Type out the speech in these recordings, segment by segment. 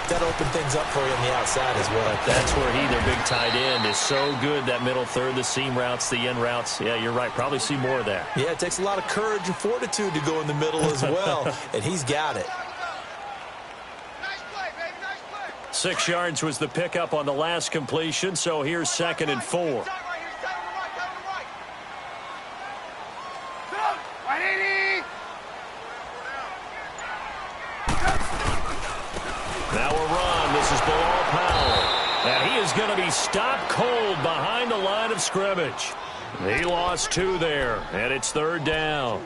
That'll open things up for you on the outside as well. But that's where he, their big tight end, is so good, that middle third, the seam routes, the in routes. Yeah, you're right. Probably see more of that. Yeah, it takes a lot of courage and fortitude to go in the middle as well, and he's got it. 6 yards was the pickup on the last completion, so here's 2nd and 4. Now a run. This is Bilal Powell. And he is going to be stopped cold behind the line of scrimmage. He lost 2 there, and it's 3rd down.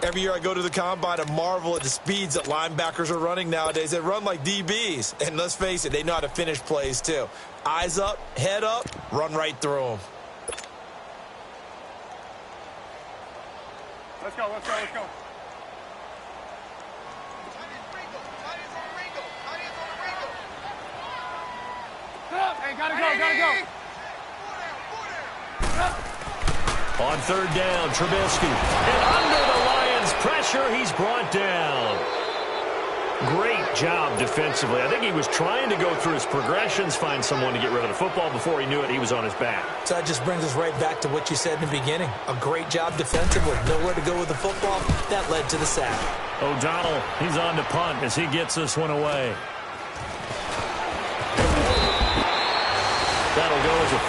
Every year I go to the combine and marvel at the speeds that linebackers are running nowadays. They run like DBs. And let's face it, they know how to finish plays too. Eyes up, head up, run right through them. Let's go, let's go, let's go. Hey, gotta go, gotta go. On 3rd down, Trubisky. And under the Lions' pressure, he's brought down. Great job defensively. I think he was trying to go through his progressions, find someone to get rid of the football. Before he knew it, he was on his back. So that just brings us right back to what you said in the beginning. A great job defensively. Nowhere to go with the football. That led to the sack. O'Donnell, he's on to punt as he gets this one away. That'll go as a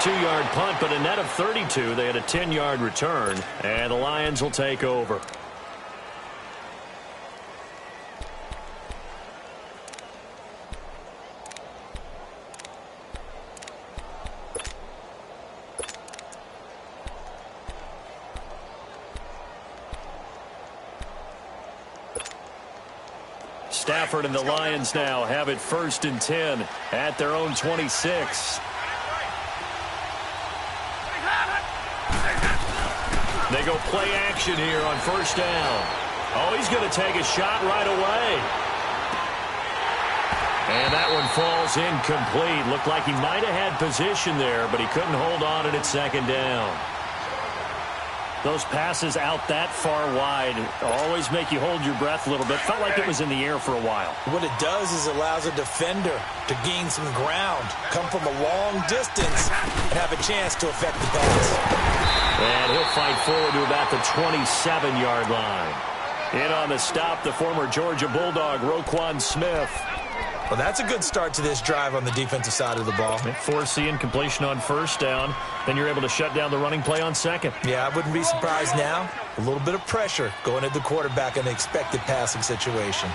42-yard punt, but a net of 32. They had a 10-yard return, and the Lions will take over. Stafford and the Lions now have it 1st and 10 at their own 26. They go play action here on 1st down. Oh, he's going to take a shot right away. And that one falls incomplete. Looked like he might have had position there, but he couldn't hold on it at 2nd down. Those passes out that far wide always make you hold your breath a little bit. Felt like it was in the air for a while. What it does is it allows a defender to gain some ground, come from a long distance, and have a chance to affect the pass. And he'll fight forward to about the 27-yard line. In on the stop, the former Georgia Bulldog, Roquan Smith. Well, that's a good start to this drive on the defensive side of the ball. Forcing incompletion on 1st down. Then you're able to shut down the running play on 2nd. Yeah, I wouldn't be surprised now. A little bit of pressure going at the quarterback in the expected passing situation.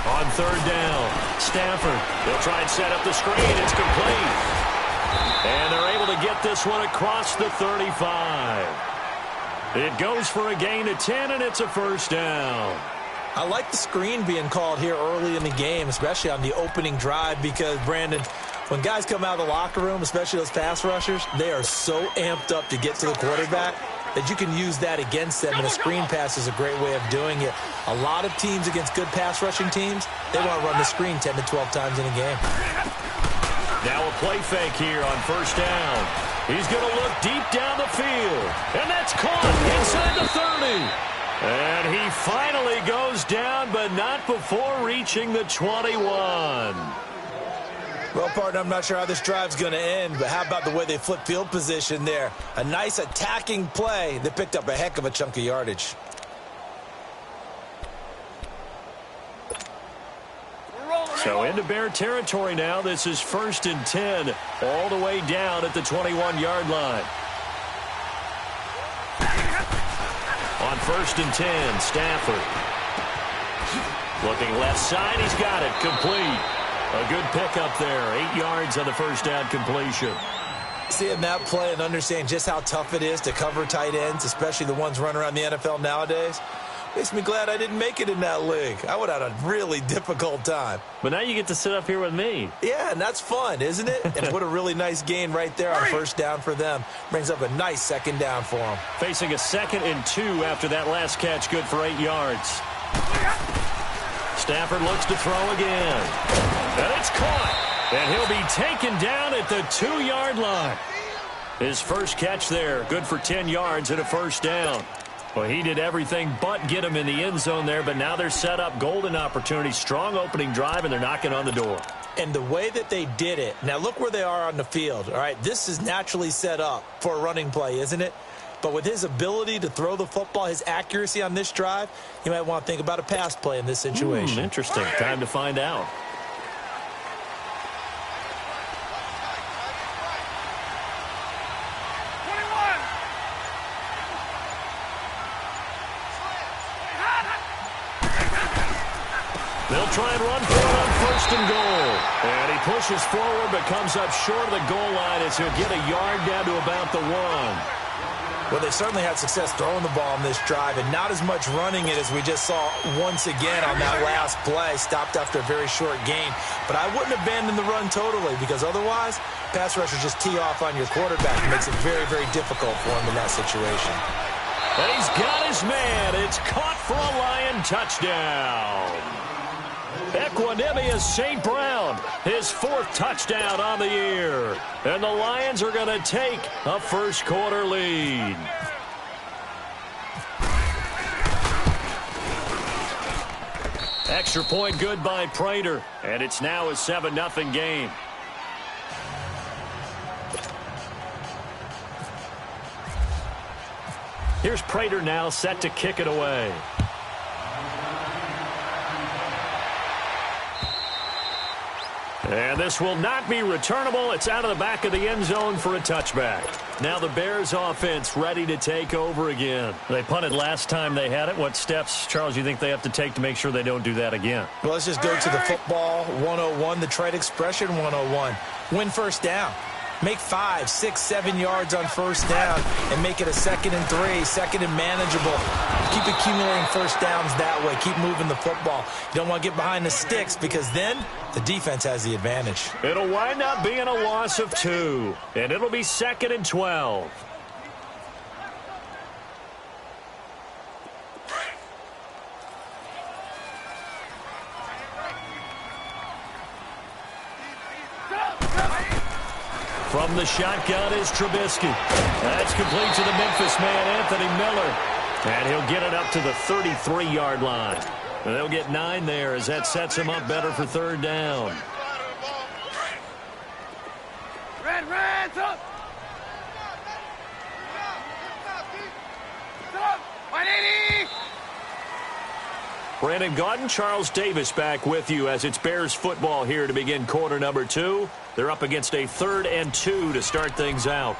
On 3rd down, Stafford. They'll try and set up the screen. It's complete. And they're able to get this one across the 35. It goes for a gain of 10, and it's a 1st down. I like the screen being called here early in the game, especially on the opening drive, because, Brandon, when guys come out of the locker room, especially those pass rushers, they are so amped up to get to the quarterback that you can use that against them, and a screen pass is a great way of doing it. A lot of teams against good pass rushing teams, they want to run the screen 10 to 12 times in a game. Now a play fake here on 1st down. He's going to look deep down the field, and that's caught inside the 30. And he finally goes down, but not before reaching the 21. Well, partner, I'm not sure how this drive's going to end, but how about the way they flip field position there? A nice attacking play. They picked up a heck of a chunk of yardage. So into Bear territory now. This is 1st and 10, all the way down at the 21-yard line. On 1st and 10, Stafford. Looking left side, he's got it, complete. A good pickup there, 8 yards on the 1st down completion. Seeing that play and understand just how tough it is to cover tight ends, especially the ones running around the NFL nowadays, makes me glad I didn't make it in that league. I would have had a really difficult time. But now you get to sit up here with me. Yeah, and that's fun, isn't it? And what a really nice gain right there on 1st down for them. Brings up a nice 2nd down for them. Facing a 2nd and 2 after that last catch, good for 8 yards. Stafford looks to throw again. And it's caught. And he'll be taken down at the 2-yard line. His first catch there, good for 10 yards and a 1st down. Well, he did everything but get him in the end zone there, but now they're set up. Golden opportunity, strong opening drive, and they're knocking on the door. And the way that they did it, now look where they are on the field. All right, this is naturally set up for a running play, isn't it? But with his ability to throw the football, his accuracy on this drive, you might want to think about a pass play in this situation. Interesting. Time to find out. They'll try and run for it on 1st and goal. And he pushes forward but comes up short of the goal line as he'll get a yard down to about the 1. Well, they certainly had success throwing the ball on this drive and not as much running it as we just saw once again on that last play. Stopped after a very short gain. But I wouldn't abandon the run totally because otherwise, pass rushers just tee off on your quarterback. It makes it very, very difficult for him in that situation. And he's got his man. It's caught for a Lion touchdown. Equanimous St. Brown, his 4th touchdown on the year. And the Lions are going to take a first-quarter lead. Extra point good by Prater, and it's now a 7-0 game. Here's Prater now set to kick it away. And this will not be returnable. It's out of the back of the end zone for a touchback. Now the Bears offense ready to take over again. They punted last time they had it. What steps, Charles, do you think they have to take to make sure they don't do that again? Well, let's just go to the football 101, the trade expression 101. Win first down. Make 5, 6, 7 yards on first down and make it a 2nd and 3, 2nd and manageable. Keep accumulating first downs that way. Keep moving the football. You don't want to get behind the sticks because then the defense has the advantage. It'll wind up being a loss of 2, and it'll be 2nd and 12. From the shotgun is Trubisky. That's complete to the Memphis man, Anthony Miller. And he'll get it up to the 33-yard line. And they'll get 9 there as that sets him up better for 3rd down. Red, up! 180! Brandon Gaudin, Charles Davis back with you as it's Bears football here to begin quarter number 2. They're up against a 3rd and 2 to start things out.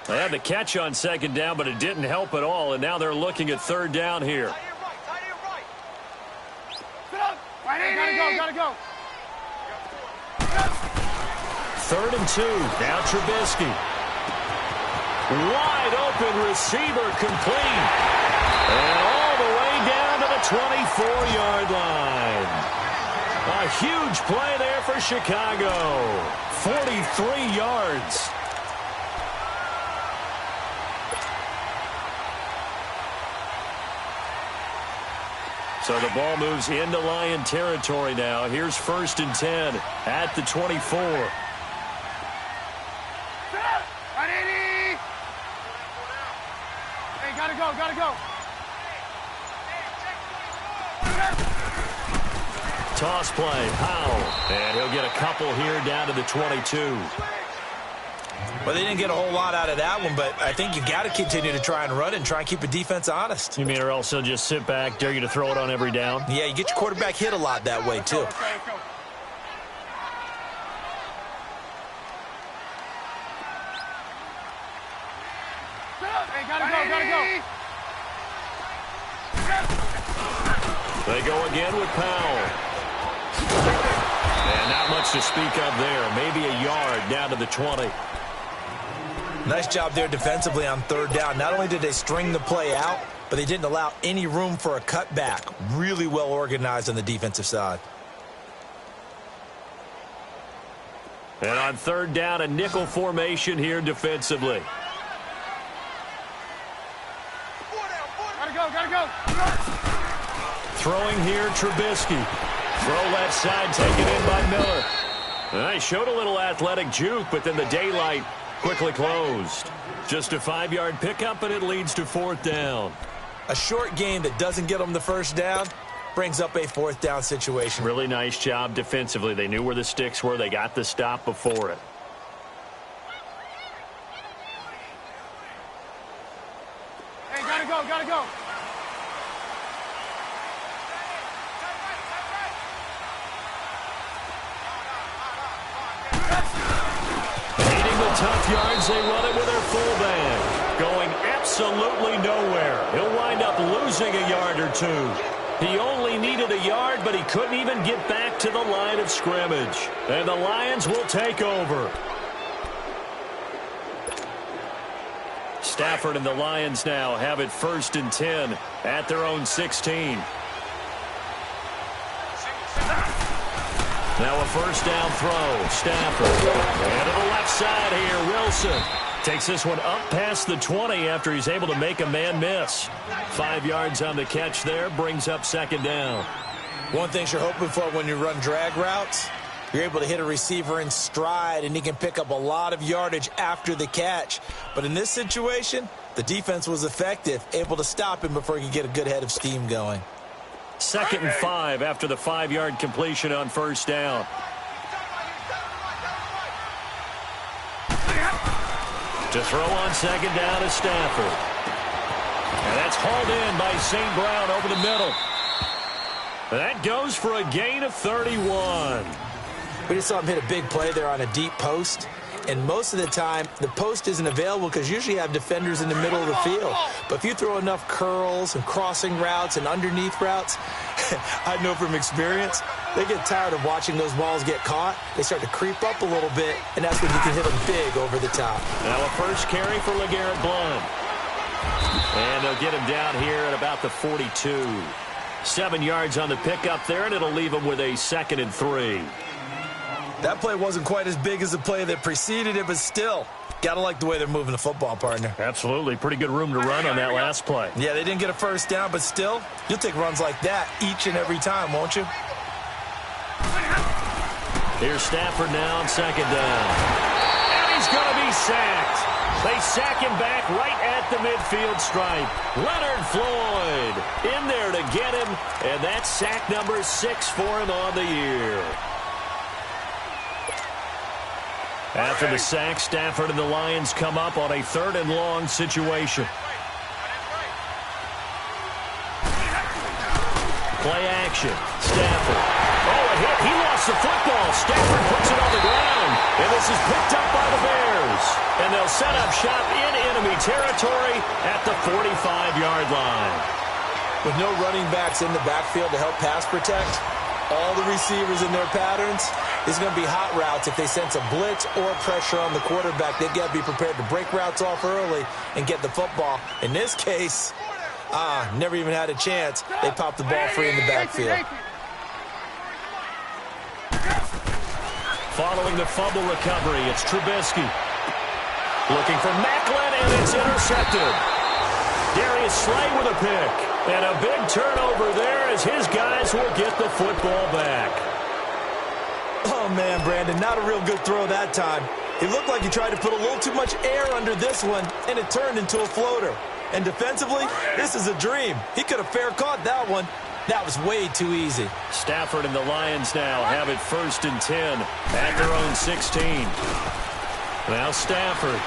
They had the catch on 2nd down, but it didn't help at all, and now they're looking at 3rd down here. Gotta go. 3rd and 2. Now Trubisky. Wide open receiver complete. And all the way down to the 24-yard line. A huge play there for Chicago. 43 yards. So the ball moves into Lion territory now. Here's 1st and 10 at the 24. 180! Hey, gotta go. Toss play, Howell. And he'll get a couple here down to the 22. Well, they didn't get a whole lot out of that one, but I think you got to continue to try and run and try and keep the defense honest. You mean or else he'll just sit back, dare you to throw it on every down? Yeah, you get your quarterback hit a lot that way, too. Let's go. Hey, gotta go. They go again with Powell. And not much to speak of there. Maybe a yard down to the 20. Nice job there defensively on 3rd down. Not only did they string the play out, but they didn't allow any room for a cutback. Really well organized on the defensive side. And on 3rd down, a nickel formation here defensively. Gotta go. Throwing here, Trubisky. Throw left side taken in by Miller. He showed a little athletic juke, but then the daylight quickly closed. Just a 5-yard pickup, and it leads to 4th down. A short game that doesn't get them the first down brings up a 4th down situation. Really nice job defensively. They knew where the sticks were. They got the stop before it. Hey, gotta go, gotta go. Tough yards, they run it with their fullback. Going absolutely nowhere. He'll wind up losing a yard or two. He only needed a yard, but he couldn't even get back to the line of scrimmage. And the Lions will take over. Stafford and the Lions now have it 1st and 10 at their own 16. Now a 1st down throw. Stafford. And to the left side here, Wilson. Takes this one up past the 20 after he's able to make a man miss. 5 yards on the catch there. Brings up 2nd down. One thing you're hoping for when you run drag routes, you're able to hit a receiver in stride, and he can pick up a lot of yardage after the catch. But in this situation, the defense was effective, able to stop him before he could get a good head of steam going. 2nd and 5 after the 5-yard completion on 1st down. To throw on 2nd down is Stafford. And that's hauled in by St. Brown over the middle. That goes for a gain of 31. We just saw him hit a big play there on a deep post. And most of the time, the post isn't available because usually you have defenders in the middle of the field. But if you throw enough curls and crossing routes and underneath routes, I know from experience, they get tired of watching those balls get caught. They start to creep up a little bit, and that's when you can hit them big over the top. Now a first carry for LeGarrette Blount. And they'll get him down here at about the 42. 7 yards on the pickup there, and it'll leave him with a 2nd and 3. That play wasn't quite as big as the play that preceded it, but still, got to like the way they're moving the football, partner. Absolutely. Pretty good room to run on that last play. Yeah, they didn't get a 1st down, but still, you'll take runs like that each and every time, won't you? Here's Stafford now on 2nd down. And he's going to be sacked. They sack him back right at the midfield stripe. Leonard Floyd in there to get him, and that's sack number 6 for him on the year. After the sack, Stafford and the Lions come up on a 3rd and long situation. Play action. Stafford. Oh, a hit. He lost the football. Stafford puts it on the ground. And this is picked up by the Bears. And they'll set up shop in enemy territory at the 45-yard line. With no running backs in the backfield to help pass protect, all the receivers in their patterns, it's going to be hot routes. If they sense a blitz or pressure on the quarterback, they've got to be prepared to break routes off early and get the football. In this case, never even had a chance. They popped the ball free in the backfield. Following the fumble recovery, it's Trubisky. Looking for Macklin, and it's intercepted. Darius Slay with a pick. And a big turnover there as his guys will get the football back. Oh, man, Brandon, not a real good throw that time. It looked like he tried to put a little too much air under this one, and it turned into a floater. And defensively, this is a dream. He could have fair caught that one. That was way too easy. Stafford and the Lions now have it 1st and 10 at their own 16. Now Stafford.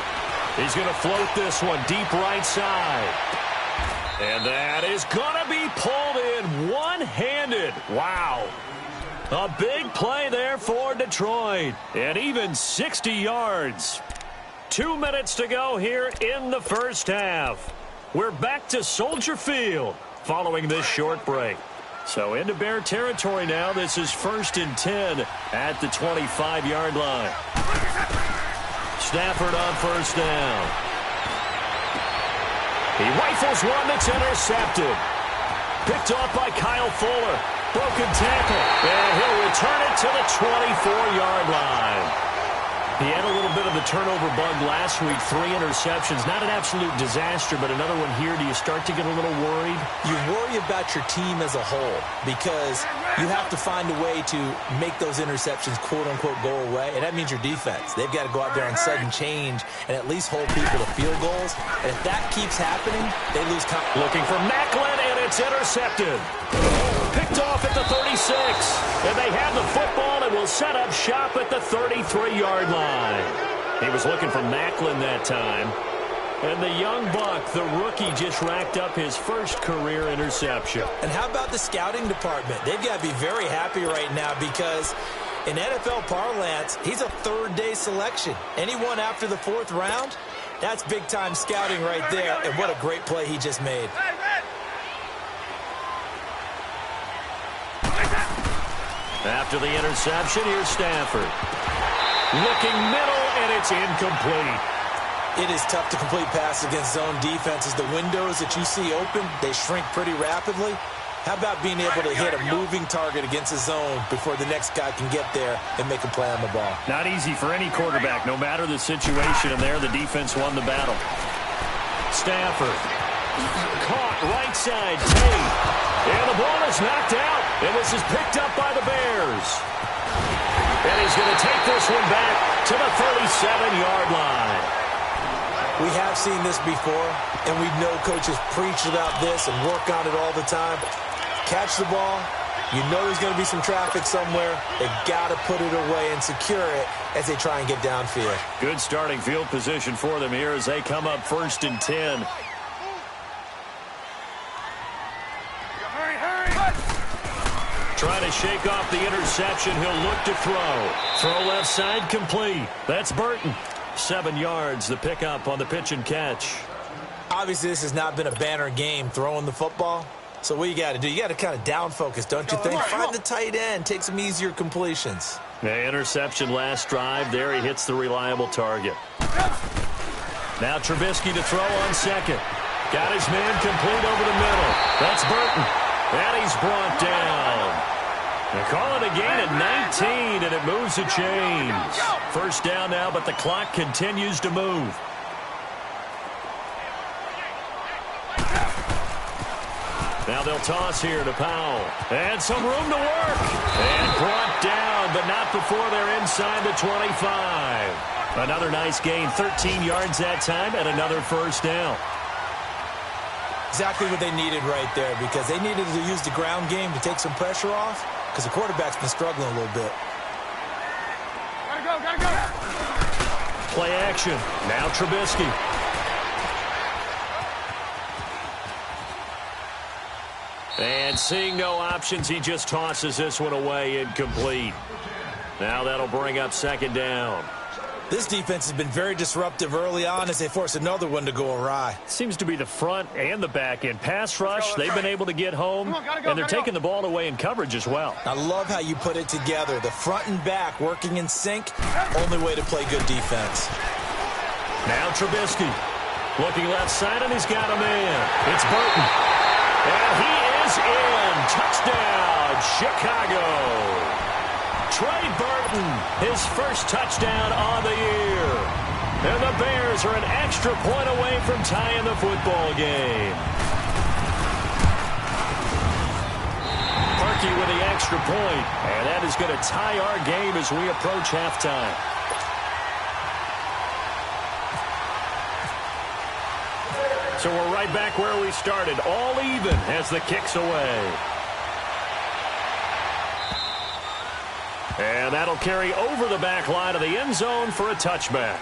He's going to float this one deep right side. And that is going to be pulled in one-handed. Wow. A big play there for Detroit. And even 60 yards. 2 minutes to go here in the first half. We're back to Soldier Field following this short break. So into Bear territory now. This is 1st and 10 at the 25-yard line. Stafford on 1st down. He rifles one that's intercepted. Picked off by Kyle Fuller. Broken tackle. And he'll return it to the 24-yard line. He had a little bit of the turnover bug last week. 3 interceptions. Not an absolute disaster, but another one here. Do you start to get a little worried? You worry about your team as a whole because you have to find a way to make those interceptions, quote-unquote, go away, and that means your defense. They've got to go out there and sudden change and at least hold people to field goals, and if that keeps happening, they lose confidence. Looking for Macklin, and it's intercepted. Picked off at the 36, and they have the football and will set up shop at the 33-yard line. He was looking for Macklin that time. And the young buck, the rookie, just racked up his first career interception. And how about the scouting department? They've got to be very happy right now because in NFL parlance, he's a third-day selection. Anyone after the 4th round, that's big-time scouting right there, and what a great play he just made. After the interception, here's Stafford. Looking middle, and it's incomplete. It is tough to complete passes against zone defenses. The windows that you see open, they shrink pretty rapidly. How about being able to hit a moving target against a zone before the next guy can get there and make a play on the ball? Not easy for any quarterback, no matter the situation, and there the defense won the battle. Stafford. Caught right side, Tate. And the ball is knocked out, and this is picked up by the Bears. And he's going to take this one back to the 37-yard line. We have seen this before, and we know coaches preach about this and work on it all the time. Catch the ball. You know there's going to be some traffic somewhere. They got to put it away and secure it as they try and get downfield. Good starting field position for them here as they come up 1st and 10. Trying to shake off the interception. He'll look to throw. Throw left side complete. That's Burton. 7 yards, the pickup on the pitch and catch. Obviously, this has not been a banner game throwing the football. So what you got to do, you got to kind of down focus, don't you think? Find the tight end, take some easier completions. The interception last drive. There he hits the reliable target. Now Trubisky to throw on second. Got his man complete over the middle. That's Burton. And he's brought down. They call it a gain at 19, and it moves the chains. First down now, but the clock continues to move. Now they'll toss here to Powell. And some room to work. And brought down, but not before they're inside the 25. Another nice gain, 13 yards that time, and another first down. Exactly what they needed right there because they needed to use the ground game to take some pressure off because the quarterback's been struggling a little bit. Gotta go. Play action. Now Trubisky. And seeing no options, he just tosses this one away, incomplete. Now that'll bring up 2nd down. This defense has been very disruptive early on as they force another one to go awry. Seems to be the front and the back end. Pass rush, they've been able to get home, and they're taking the ball away in coverage as well. I love how you put it together. The front and back working in sync, only way to play good defense. Now Trubisky. Looking left side, and he's got a man. It's Burton. And he is in. Touchdown, Chicago. Trey Burton, his first touchdown on the year. And the Bears are an extra point away from tying the football game. Parkey with the extra point, and that is going to tie our game as we approach halftime. So we're right back where we started, all even as the kick's away. And that'll carry over the back line of the end zone for a touchback.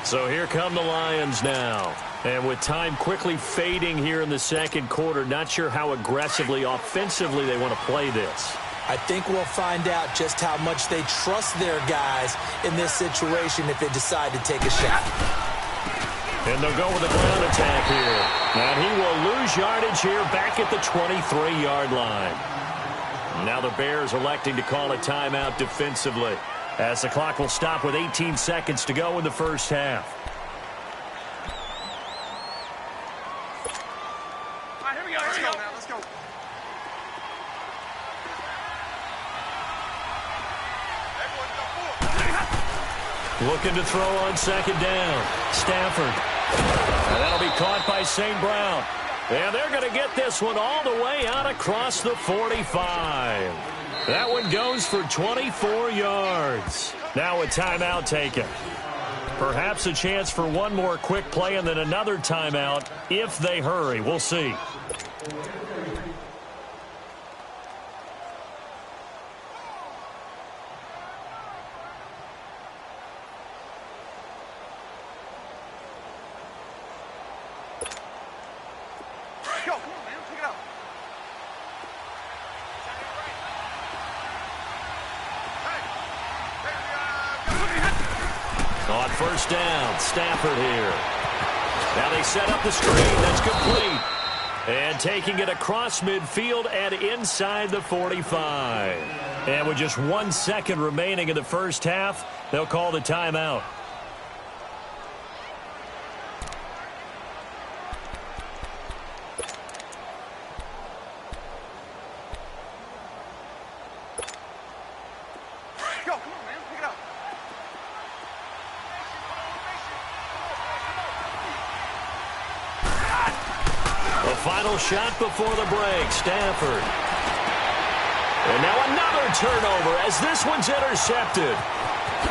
So here come the Lions now. And with time quickly fading here in the second quarter, not sure how aggressively, offensively they want to play this. I think we'll find out just how much they trust their guys in this situation if they decide to take a shot. And they'll go with a ground attack here. And he will lose yardage here back at the 23-yard line. Now the Bears electing to call a timeout defensively as the clock will stop with 18 seconds to go in the first half. All right, here we go now. Let's go. Looking to throw on second down. Stafford. And that'll be caught by St. Brown. And they're going to get this one all the way out across the 45. That one goes for 24 yards. Now a timeout taken. Perhaps a chance for one more quick play and then another timeout if they hurry. We'll see. On first down, Stafford here. Now they set up the screen. That's complete. And taking it across midfield and inside the 45. And with just 1 second remaining in the first half, they'll call the timeout. Final shot before the break, Stafford. And now another turnover as this one's intercepted.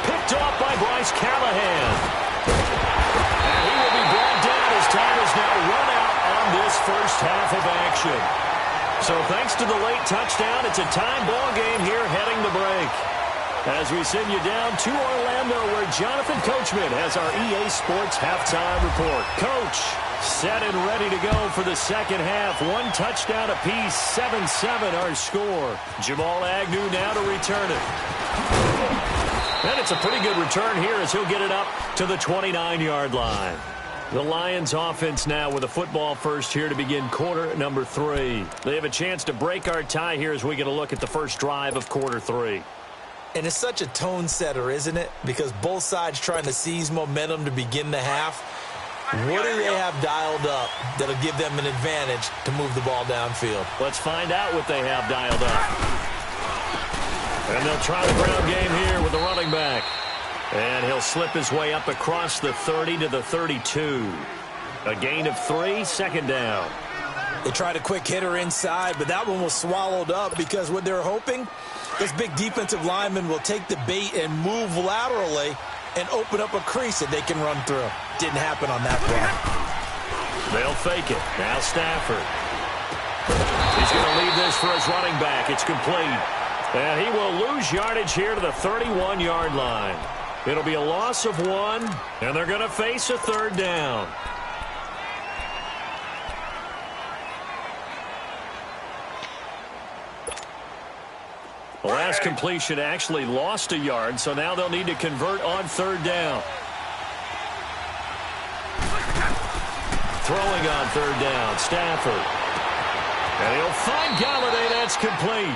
Picked off by Bryce Callahan. And he will be brought down as time is now run out on this first half of action. So thanks to the late touchdown, it's a tie ball game here heading to break. As we send you down to Orlando where Jonathan Coachman has our EA Sports halftime report. Coach. Set and ready to go for the second half. One touchdown apiece, 7-7 our score. Jamal Agnew now to return it. And it's a pretty good return here as he'll get it up to the 29-yard line. The Lions offense now with a football first here to begin quarter number 3. They have a chance to break our tie here as we get a look at the first drive of quarter 3. And it's such a tone setter, isn't it? Because both sides trying to seize momentum to begin the half. What do they have dialed up that'll give them an advantage to move the ball downfield? Let's find out what they have dialed up. And they'll try the ground game here with the running back. And he'll slip his way up across the 30 to the 32. A gain of 3, second down. They tried a quick hitter inside, but that one was swallowed up because what they're hoping, this big defensive lineman will take the bait and move laterally and open up a crease that they can run through. Didn't happen on that play. They'll fake it. Now Stafford. He's going to leave this for his running back. It's complete. And he will lose yardage here to the 31-yard line. It'll be a loss of 1, and they're going to face a third down. The last completion actually lost a yard, so now they'll need to convert on third down. Throwing on third down, Stafford. And he'll find Galladay. That's complete.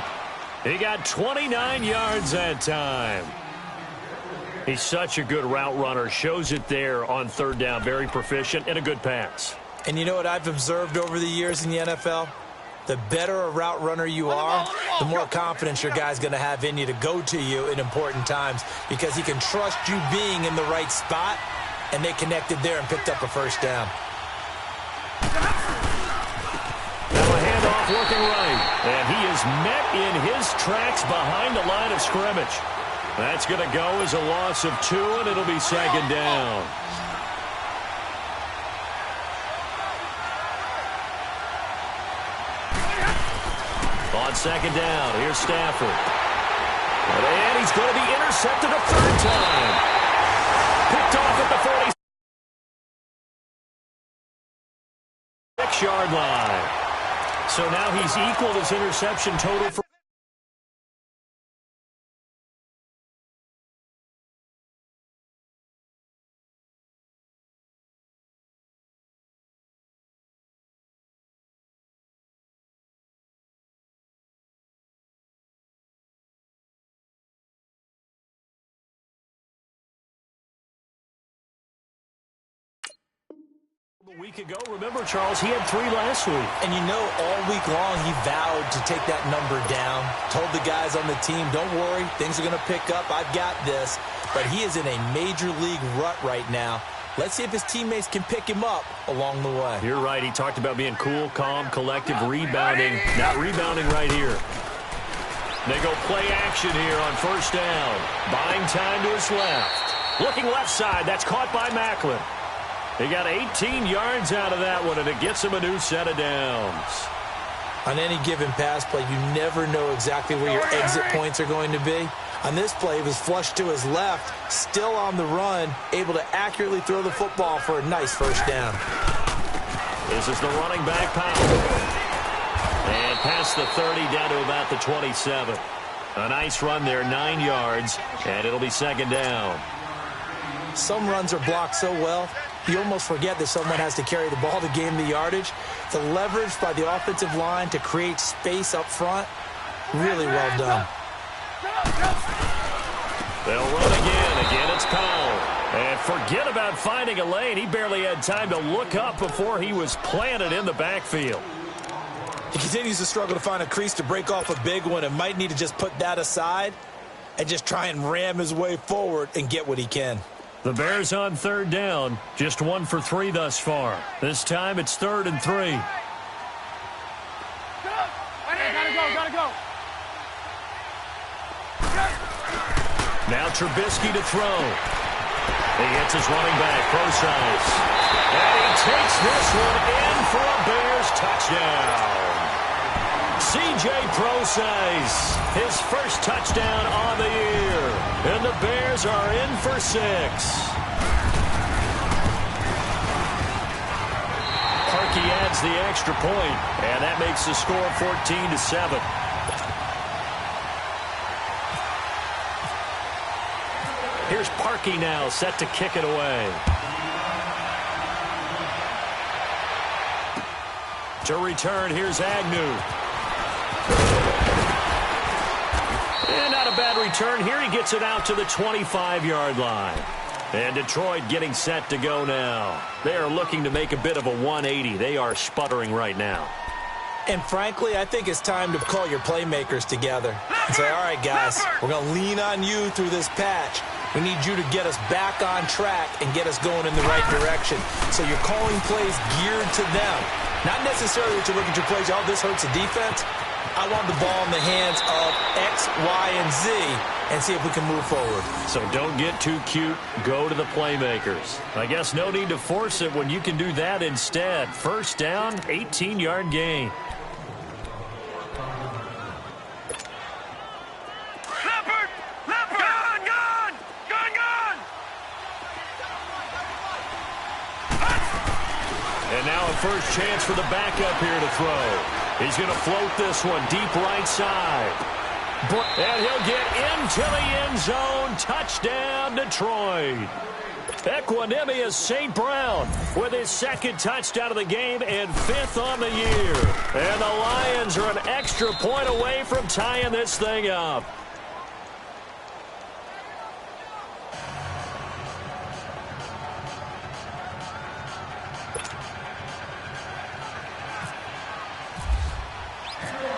He got 29 yards that time. He's such a good route runner. Shows it there on third down. Very proficient and a good pass. And you know what I've observed over the years in the NFL? The better a route runner you are, the more confidence your guy's going to have in you to go to you in important times because he can trust you being in the right spot, and they connected there and picked up a first down. Now a handoff looking right, and he is met in his tracks behind the line of scrimmage. That's going to go as a loss of 2, and it'll be second down. On second down, here's Stafford. And he's going to be intercepted a third time. Picked off at the 46-yard line. So now he's equaled his interception total for a week ago. Remember, Charles, he had 3 last week. And you know, all week long he vowed to take that number down. Told the guys on the team, don't worry, things are going to pick up. I've got this. but he is in a major league rut right now. Let's see if his teammates can pick him up along the way. You're right. He talked about being cool, calm, collective, rebounding. Not rebounding right here. They go play action here on first down. Buying time to his left. Looking left side. That's caught by Macklin. He got 18 yards out of that one, and it gets him a new set of downs. On any given pass play, you never know exactly where your exit points are going to be. On this play, he was flushed to his left, still on the run, able to accurately throw the football for a nice first down. This is the running back, Powell. And past the 30 down to about the 27. A nice run there, 9 yards, and it'll be second down. Some runs are blocked so well, you almost forget that someone has to carry the ball to gain the yardage. The leverage by the offensive line to create space up front, really well done. They'll run again. Again, it's Powell. And forget about finding a lane. He barely had time to look up before he was planted in the backfield. He continues to struggle to find a crease to break off a big one and might need to just put that aside and just try and ram his way forward and get what he can. The Bears on third down. Just 1 for 3 thus far. This time it's 3rd and 3. Gotta go. Now Trubisky to throw. He hits his running back, Procise. And he takes this one in for a Bears touchdown. C.J. Procise, his first touchdown on the year. And the Bears are in for 6. Parkey adds the extra point, and that makes the score 14-7. Here's Parkey now, set to kick it away. To return, here's Agnew. And not a bad return here. He gets it out to the 25-yard line. And Detroit getting set to go now. They are looking to make a bit of a 180. They are sputtering right now. And frankly, I think it's time to call your playmakers together and say, all right, guys, we're going to lean on you through this patch. We need you to get us back on track and get us going in the right direction. So you're calling plays geared to them. Not necessarily to look at your plays, oh, this hurts the defense. I want the ball in the hands of X, Y, and Z and see if we can move forward. So don't get too cute. Go to the playmakers. I guess no need to force it when you can do that instead. First down, 18-yard gain. And now a first chance for the backup here to throw. He's going to float this one deep right side. And he'll get into the end zone. Touchdown, Detroit. Equanimous St. Brown with his second touchdown of the game and 5th on the year. And the Lions are an extra point away from tying this thing up.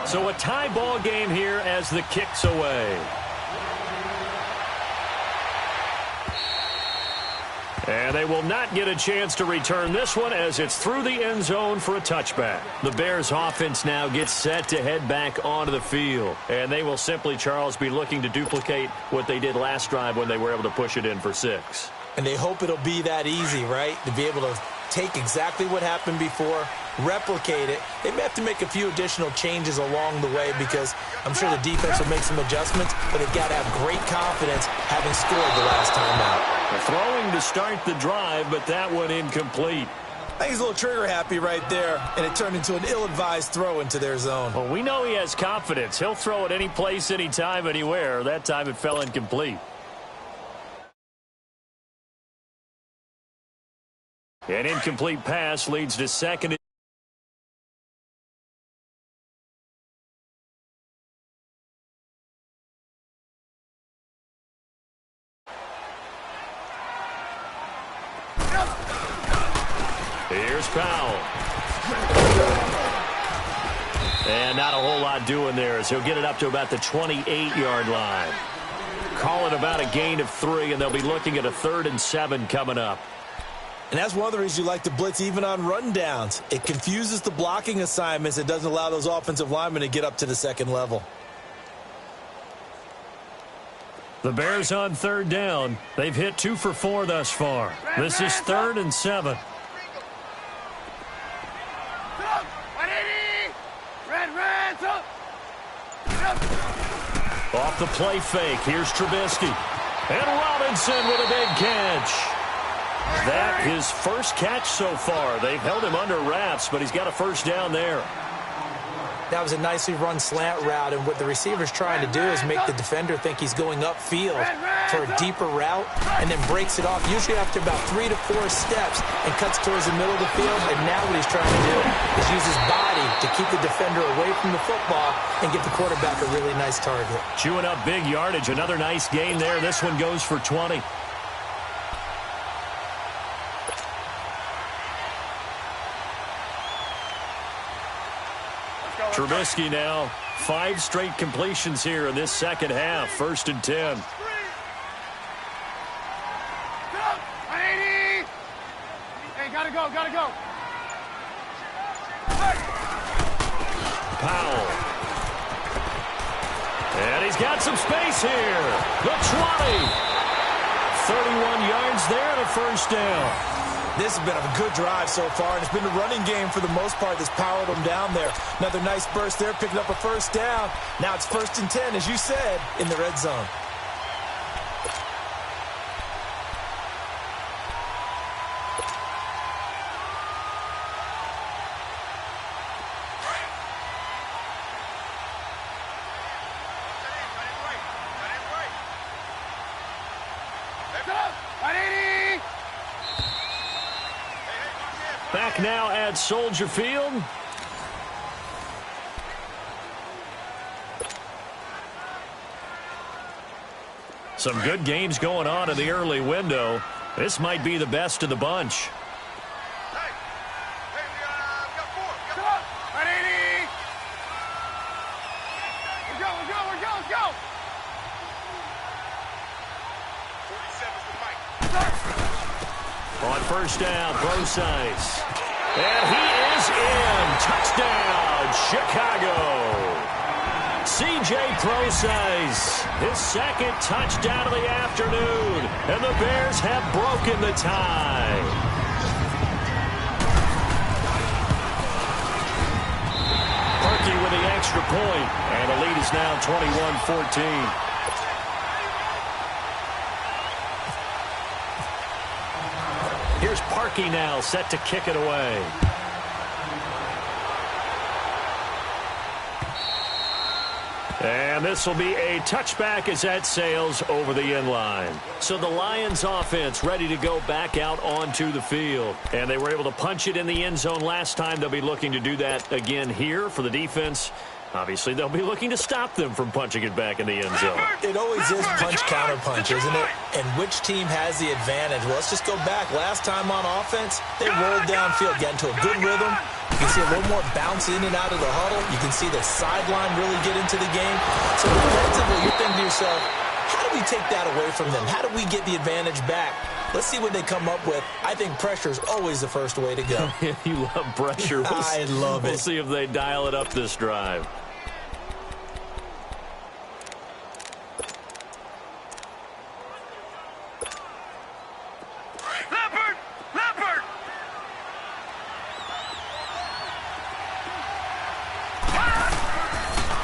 So a tie ball game here as the kick's away. And they will not get a chance to return this one as it's through the end zone for a touchback. The Bears offense now gets set to head back onto the field. And they will simply, Charles, be looking to duplicate what they did last drive when they were able to push it in for 6. And they hope it'll be that easy, right? To be able to take exactly what happened before, replicate it. They may have to make a few additional changes along the way because I'm sure the defense will make some adjustments, but they've got to have great confidence having scored the last time out. Throwing to start the drive, but that one incomplete. I think he's a little trigger happy right there, and it turned into an ill-advised throw into their zone. Well, we know he has confidence. He'll throw it any place, anytime, anywhere. That time it fell incomplete. An incomplete pass leads to second. Here's Powell. And not a whole lot doing there as he'll get it up to about the 28-yard line. call it about a gain of 3, and they'll be looking at a 3rd and 7 coming up. And that's one of the reasons you like to blitz even on rundowns. It confuses the blocking assignments. It doesn't allow those offensive linemen to get up to the second level. The Bears on 3rd down. They've hit 2 for 4 thus far. This is 3rd and 7. Off the play fake, here's Trubisky. And Robinson with a big catch. That his first catch so far. They've held him under wraps, but he's got a first down there. That was a nicely run slant route, and what the receiver's trying to do is make the defender think he's going upfield for a deeper route, and then breaks it off, usually after about 3 to 4 steps, and cuts towards the middle of the field. And now what he's trying to do is use his body to keep the defender away from the football and get the quarterback a really nice target. Chewing up big yardage, another nice gain there. This one goes for 20. Trubisky now, 5 straight completions here in this second half. 1st and 10. Hey, gotta go. Powell. And he's got some space here. The 20. 31 yards there and a first down. This has been a good drive so far, and it's been the running game for the most part that's powered them down there. Another nice burst there, picking up a first down. Now it's 1st and 10, as you said, in the red zone. Back now at Soldier Field. Some good games going on in the early window. This might be the best of the bunch. On first down, Procise. And he is in. Touchdown, Chicago. C.J. Procise, his 2nd touchdown of the afternoon. And the Bears have broken the tie. Perky with the extra point. And the lead is now 21-14. Here's Parkey now, set to kick it away. And this will be a touchback as that sails over the end line. So the Lions offense ready to go back out onto the field. And they were able to punch it in the end zone last time. They'll be looking to do that again here for the defense. Obviously, they'll be looking to stop them from punching it back in the end zone. It always is punch-counter-punch, isn't it? And which team has the advantage? Well, let's just go back. Last time on offense, they rolled downfield, got into a good rhythm. You can see a little more bounce in and out of the huddle. You can see the sideline really get into the game. So defensively, you're thinking to yourself, how do we take that away from them? How do we get the advantage back? Let's see what they come up with. I think pressure is always the first way to go. You love pressure. I love it. We'll see if they dial it up this drive.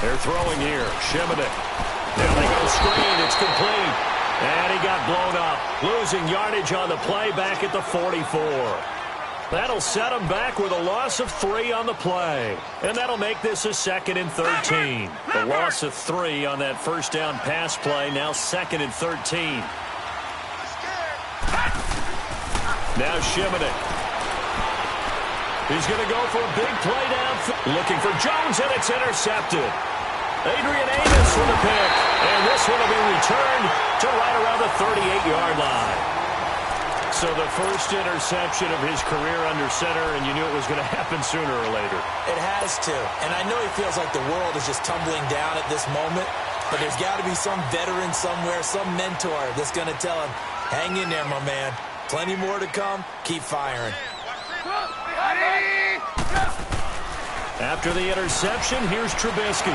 They're throwing here. Shimonek. Now they go screen. It's complete. And he got blown up. Losing yardage on the play back at the 44. That'll set him back with a loss of 3 on the play. And that'll make this a 2nd and 13. The loss of 3 on that first down pass play. Now 2nd and 13. Now Shimonek. He's going to go for a big play down. Looking for Jones, and it's intercepted. Adrian Amos with a pick. And this one will be returned to right around the 38-yard line. So the first interception of his career under center, and you knew it was going to happen sooner or later. It has to. And I know he feels like the world is just tumbling down at this moment. But there's got to be some veteran somewhere, some mentor that's going to tell him, hang in there, my man. Plenty more to come. Keep firing. After the interception, here's Trubisky.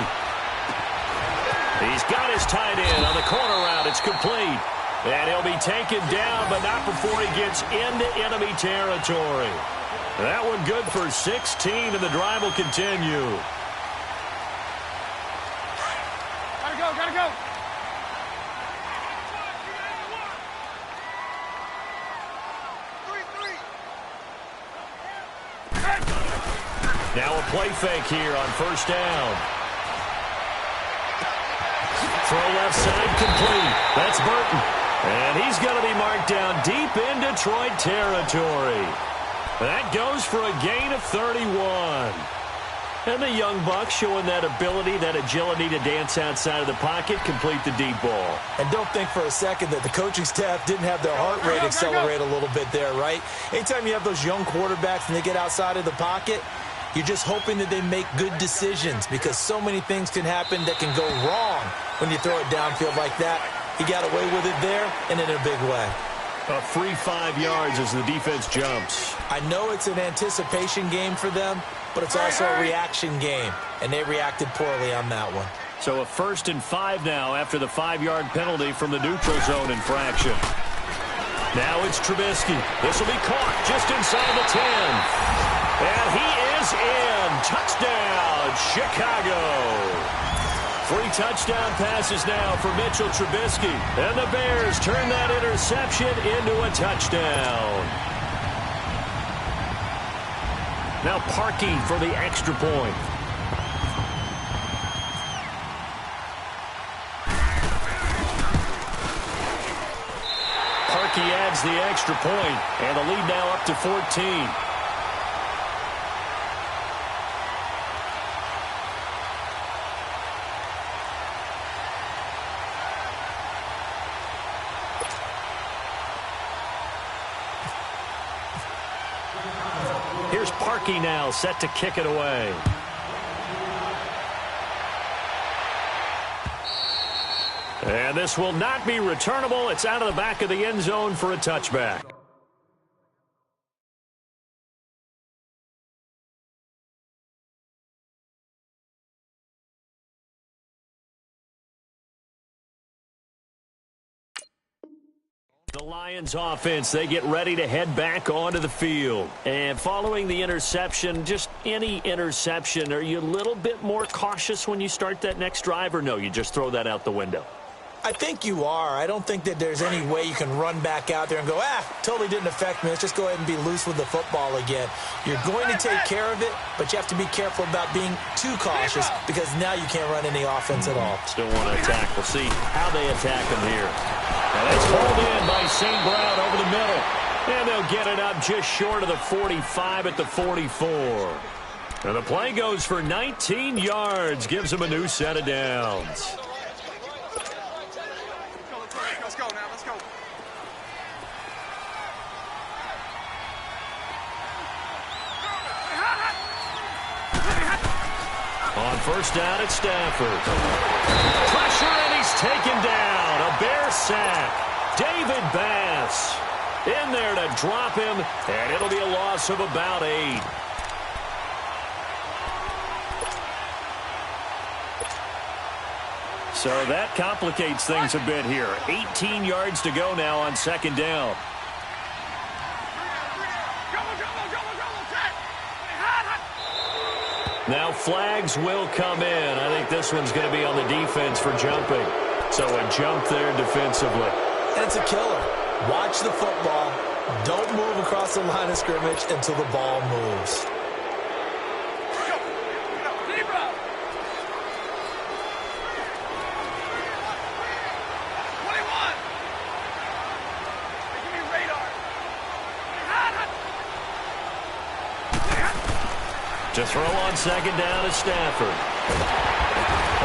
He's got his tight end on the corner route. It's complete. And he'll be taken down, but not before he gets into enemy territory. That one good for 16, and the drive will continue. Gotta go. Now a play fake here on first down. Throw left side complete. That's Burton. And he's going to be marked down deep in Detroit territory. That goes for a gain of 31. And the young buck showing that ability, that agility to dance outside of the pocket, complete the deep ball. And don't think for a second that the coaching staff didn't have their heart rate accelerate a little bit there, right? Anytime you have those young quarterbacks and they get outside of the pocket, you're just hoping that they make good decisions because so many things can happen that can go wrong when you throw it downfield like that. He got away with it there and in a big way. A free 5 yards as the defense jumps. I know it's an anticipation game for them, but it's also a reaction game, and they reacted poorly on that one. So a 1st and 5 now after the 5-yard penalty from the neutral zone infraction. Now it's Trubisky. This will be caught just inside the 10. And he is in. Touchdown, Chicago. 3 touchdown passes now for Mitchell Trubisky. And the Bears turn that interception into a touchdown. Now Parkey for the extra point. Parkey adds the extra point, and the lead now up to 14. Here's Parkey now, set to kick it away. And this will not be returnable. It's out of the back of the end zone for a touchback. The Lions offense, they get ready to head back onto the field. And following the interception, just any interception, are you a little bit more cautious when you start that next drive, or no, you just throw that out the window? I think you are. I don't think that there's any way you can run back out there and go, totally didn't affect me. Let's just go ahead and be loose with the football again. You're going to take care of it, but you have to be careful about being too cautious because now you can't run any offense at all. Still want to attack. We'll see how they attack them here. And it's hauled in by St. Brown over the middle. And they'll get it up just short of the 45 at the 44. And the play goes for 19 yards. Gives them a new set of downs. Let's go now. Let's go. On first down, it's Stafford. Pressure, and he's taken down. A Bear sack. David Bass in there to drop him, and it'll be a loss of about 8. So that complicates things a bit here. 18 yards to go now on second down. Now flags will come in. I think this one's going to be on the defense for jumping. So a jump there defensively. And it's a killer. Watch the football. Don't move across the line of scrimmage until the ball moves. To throw on second down is Stafford.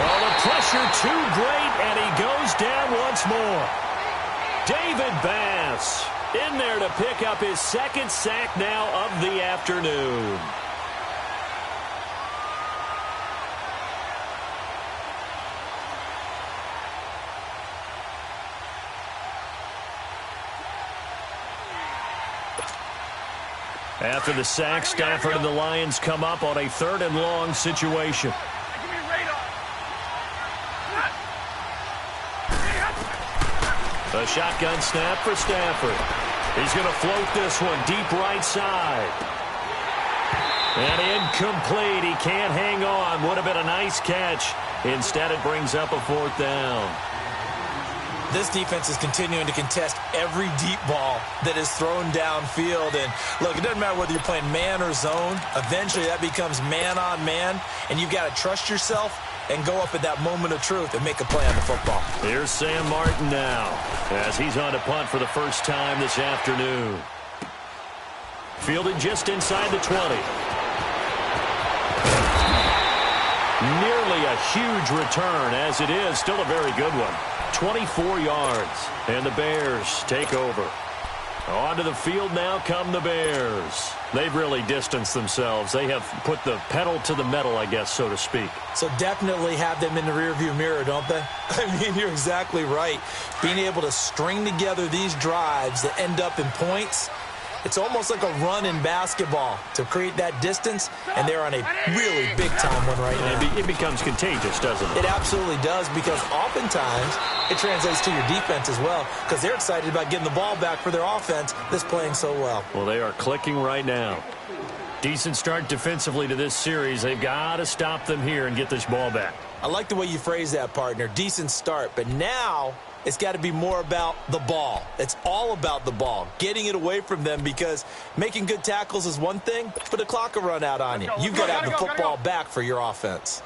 Oh, the pressure too great, and he goes down once more. David Bass in there to pick up his second sack now of the afternoon. After the sack, Stafford and the Lions come up on a 3rd and long situation. A shotgun snap for Stafford. He's going to float this one deep right side. And incomplete. He can't hang on. Would have been a nice catch. Instead, it brings up a 4th down. This defense is continuing to contest every deep ball that is thrown downfield. And, look, it doesn't matter whether you're playing man or zone. Eventually, that becomes man-on-man, and you've got to trust yourself and go up at that moment of truth and make a play on the football. Here's Sam Martin now as he's on to punt for the first time this afternoon. Fielded just inside the 20. Nearly a huge return, as it is. Still a very good one. 24 yards, and the Bears take over. Onto the field now come the Bears. They've really distanced themselves. They have put the pedal to the metal, I guess, so to speak. So definitely have them in the rearview mirror, don't they? I mean, you're exactly right. Being able to string together these drives that end up in points, it's almost like a run in basketball to create that distance, and they're on a really big-time one right now. It becomes contagious, doesn't it? It absolutely does, because oftentimes it translates to your defense as well, because they're excited about getting the ball back for their offense that's playing so well. Well, they are clicking right now. Decent start defensively to this series. They've got to stop them here and get this ball back. I like the way you phrase that, partner. Decent start, but now it's got to be more about the ball. It's all about the ball, getting it away from them, because making good tackles is one thing, but the clock will run out on you. You've got to have the football back for your offense.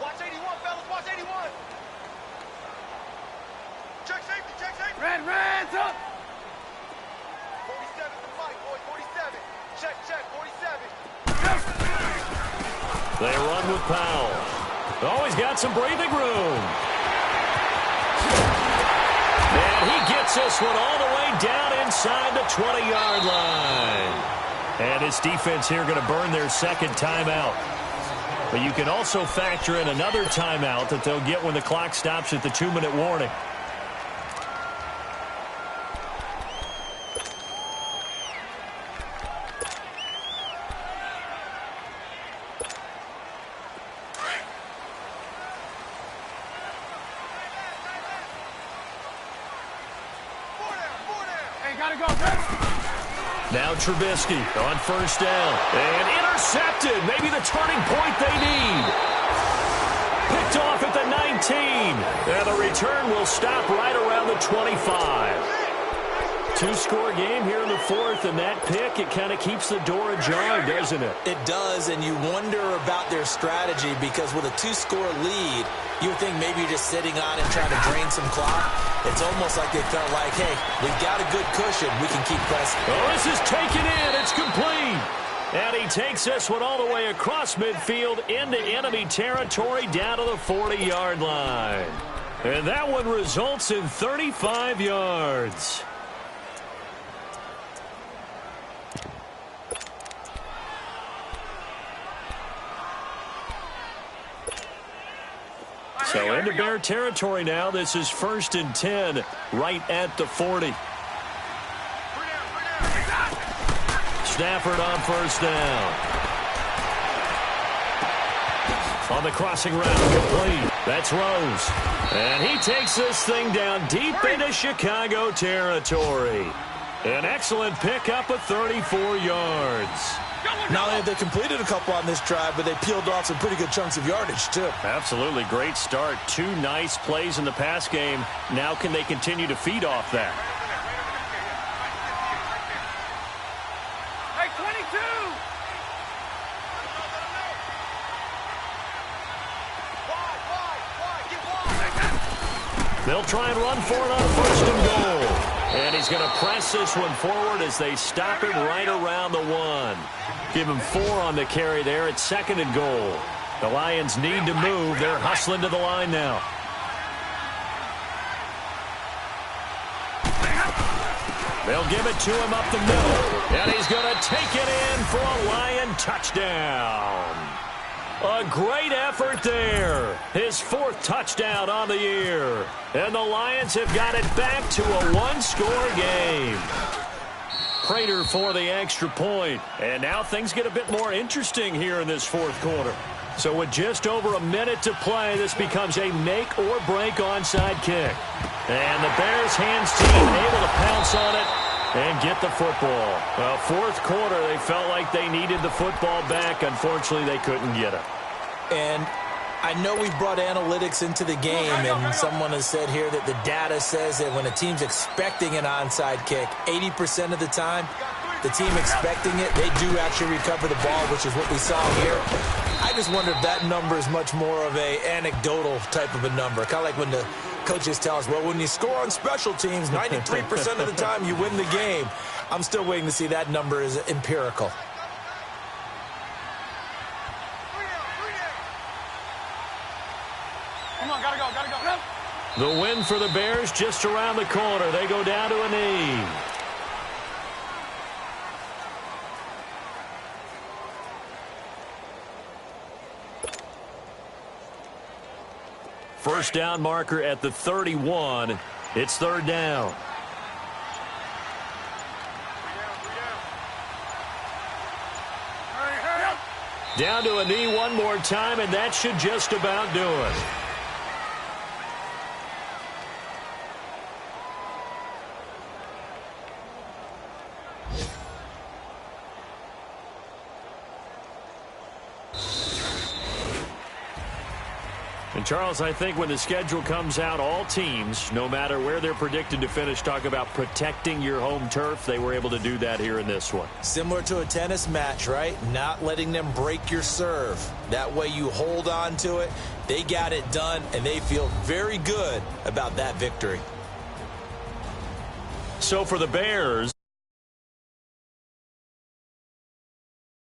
Watch 81, fellas. Watch 81. Check safety. Check safety. Red, up. 47 to fight, boy. 47. Check, 47. They run with Powell. Oh, he's got some breathing room. And he gets this one all the way down inside the 20-yard line. And his defense here going to burn their second timeout. But you can also factor in another timeout that they'll get when the clock stops at the 2-minute warning. Now Trubisky on first down. And intercepted. Maybe the turning point they need. Picked off at the 19. And the return will stop right around the 25. Two-score game here in the fourth, and that pick, it kind of keeps the door ajar, doesn't it? It does, and you wonder about their strategy, because with a two-score lead, you would think maybe you're just sitting on it trying to drain some clock. It's almost like they felt like, hey, we've got a good cushion. We can keep pressing. Oh, this is taken in. It's complete. And he takes this one all the way across midfield into enemy territory down to the 40-yard line. And that one results in 35 yards. So into Bear territory now. This is 1st and 10 right at the 40. Stafford on first down. On the crossing route, complete. That's Rose. And he takes this thing down deep into Chicago territory. An excellent pickup of 34 yards. Not only have they completed a couple on this drive, but they peeled off some pretty good chunks of yardage, too. Absolutely. Great start. 2 nice plays in the pass game. Now can they continue to feed off that? Hey, 22! Wide. They'll try and run for it on 1st and goal. And he's going to press this one forward as they stop him right around the 1. Give him 4 on the carry there at 2nd and goal. The Lions need to move. They're hustling to the line now. They'll give it to him up the middle. And he's going to take it in for a Lion touchdown. A great effort there. His 4th touchdown on the year. And the Lions have got it back to a one-score game. Prater for the extra point. And now things get a bit more interesting here in this 4th quarter. So with just over a minute to play, this becomes a make-or-break onside kick. And the Bears hands team able to pounce on it and get the football. Well, 4th quarter, they felt like they needed the football back. Unfortunately, they couldn't get it. And I know we brought analytics into the game, and someone has said here that the data says that when a team's expecting an onside kick, 80% of the time, the team expecting it, they do actually recover the ball, which is what we saw here. I just wonder if that number is much more of a anecdotal type of a number. Kind of like when the coaches tell us, well, when you score on special teams, 93% of the time you win the game. I'm still waiting to see that number is empirical. Come on, gotta go. The win for the Bears just around the corner. They go down to a knee. First down marker at the 31. It's 3rd down. Down to a knee one more time, and that should just about do it. And, Charles, I think when the schedule comes out, all teams, no matter where they're predicted to finish, talk about protecting your home turf. They were able to do that here in this one. Similar to a tennis match, right? Not letting them break your serve. That way you hold on to it. They got it done, and they feel very good about that victory. So for the Bears,